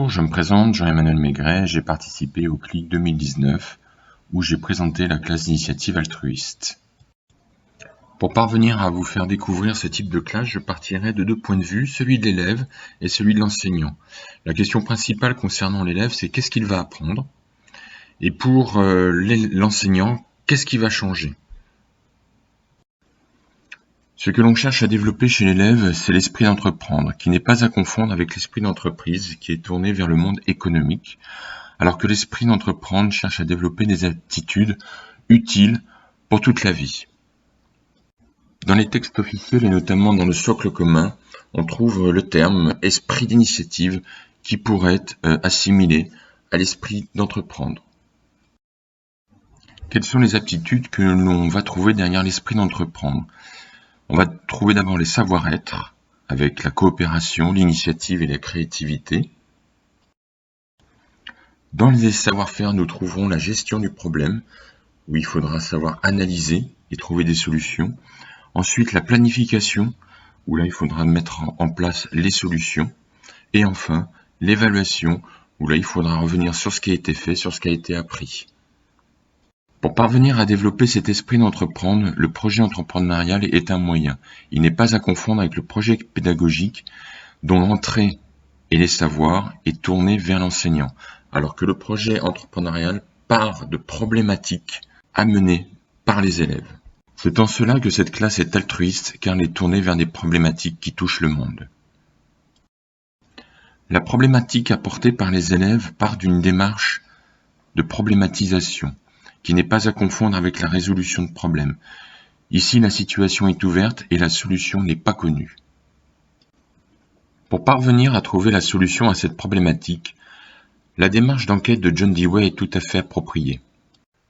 Bonjour, je me présente, Jean-Emmanuel Maigret, j'ai participé au CLIC 2019 où j'ai présenté la classe d'initiative altruiste. Pour parvenir à vous faire découvrir ce type de classe, je partirai de deux points de vue, celui de l'élève et celui de l'enseignant. La question principale concernant l'élève, c'est qu'est-ce qu'il va apprendre? Et pour l'enseignant, qu'est-ce qui va changer? Ce que l'on cherche à développer chez l'élève, c'est l'esprit d'entreprendre, qui n'est pas à confondre avec l'esprit d'entreprise, qui est tourné vers le monde économique, alors que l'esprit d'entreprendre cherche à développer des aptitudes utiles pour toute la vie. Dans les textes officiels et notamment dans le socle commun, on trouve le terme « esprit d'initiative » qui pourrait être assimilé à l'esprit d'entreprendre. Quelles sont les aptitudes que l'on va trouver derrière l'esprit d'entreprendre? On va trouver d'abord les savoir-être, avec la coopération, l'initiative et la créativité. Dans les savoir-faire, nous trouverons la gestion du problème, où il faudra savoir analyser et trouver des solutions. Ensuite, la planification, où là, il faudra mettre en place les solutions. Et enfin, l'évaluation, où là, il faudra revenir sur ce qui a été fait, sur ce qui a été appris. Pour parvenir à développer cet esprit d'entreprendre, le projet entrepreneurial est un moyen. Il n'est pas à confondre avec le projet pédagogique dont l'entrée et les savoirs est tournée vers l'enseignant, alors que le projet entrepreneurial part de problématiques amenées par les élèves. C'est en cela que cette classe est altruiste, car elle est tournée vers des problématiques qui touchent le monde. La problématique apportée par les élèves part d'une démarche de problématisation, qui n'est pas à confondre avec la résolution de problèmes. Ici, la situation est ouverte et la solution n'est pas connue. Pour parvenir à trouver la solution à cette problématique, la démarche d'enquête de John Dewey est tout à fait appropriée.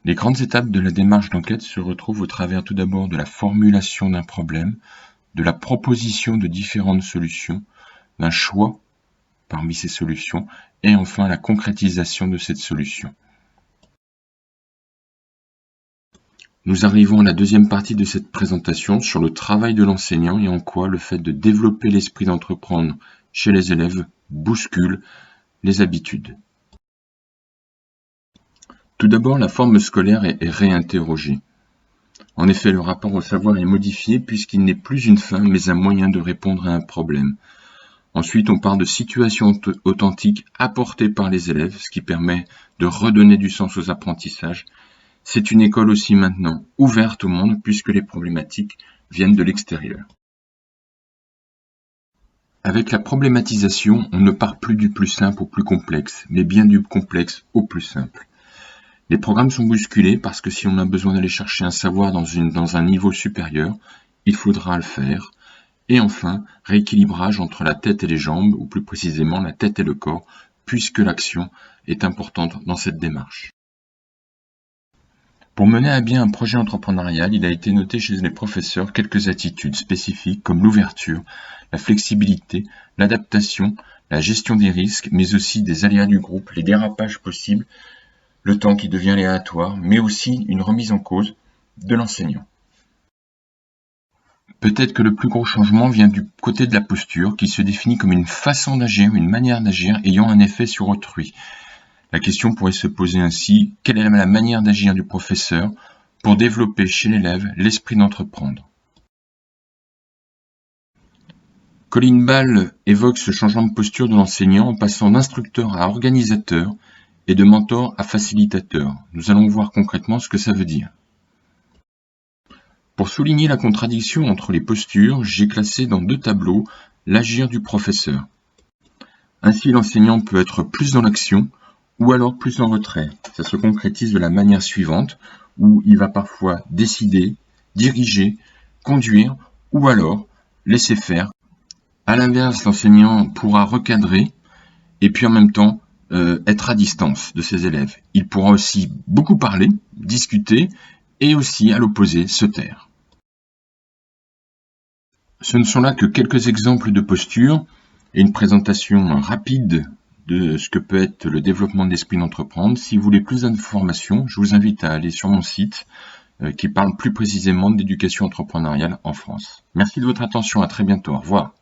Les grandes étapes de la démarche d'enquête se retrouvent au travers tout d'abord de la formulation d'un problème, de la proposition de différentes solutions, d'un choix parmi ces solutions, et enfin la concrétisation de cette solution. Nous arrivons à la deuxième partie de cette présentation sur le travail de l'enseignant et en quoi le fait de développer l'esprit d'entreprendre chez les élèves bouscule les habitudes. Tout d'abord, la forme scolaire est réinterrogée. En effet, le rapport au savoir est modifié puisqu'il n'est plus une fin mais un moyen de répondre à un problème. Ensuite, on parle de situations authentiques apportées par les élèves, ce qui permet de redonner du sens aux apprentissages. C'est une école aussi maintenant ouverte au monde puisque les problématiques viennent de l'extérieur. Avec la problématisation, on ne part plus du plus simple au plus complexe, mais bien du complexe au plus simple. Les programmes sont bousculés parce que si on a besoin d'aller chercher un savoir dans un niveau supérieur, il faudra le faire. Et enfin, rééquilibrage entre la tête et les jambes, ou plus précisément la tête et le corps, puisque l'action est importante dans cette démarche. Pour mener à bien un projet entrepreneurial, il a été noté chez les professeurs quelques attitudes spécifiques comme l'ouverture, la flexibilité, l'adaptation, la gestion des risques, mais aussi des aléas du groupe, les dérapages possibles, le temps qui devient aléatoire, mais aussi une remise en cause de l'enseignant. Peut-être que le plus gros changement vient du côté de la posture, qui se définit comme une façon d'agir, une manière d'agir ayant un effet sur autrui. La question pourrait se poser ainsi, quelle est la manière d'agir du professeur pour développer chez l'élève l'esprit d'entreprendre? Colin Ball évoque ce changement de posture de l'enseignant en passant d'instructeur à organisateur et de mentor à facilitateur. Nous allons voir concrètement ce que ça veut dire. Pour souligner la contradiction entre les postures, j'ai classé dans deux tableaux l'agir du professeur. Ainsi, l'enseignant peut être plus dans l'action ou alors plus en retrait. Ça se concrétise de la manière suivante, où il va parfois décider, diriger, conduire ou alors laisser faire. À l'inverse, l'enseignant pourra recadrer et puis en même temps être à distance de ses élèves. Il pourra aussi beaucoup parler, discuter et aussi, à l'opposé, se taire. Ce ne sont là que quelques exemples de postures et une présentation rapide de ce que peut être le développement de l'esprit d'entreprendre. Si vous voulez plus d'informations, je vous invite à aller sur mon site qui parle plus précisément de l'éducation entrepreneuriale en France. Merci de votre attention, à très bientôt, au revoir.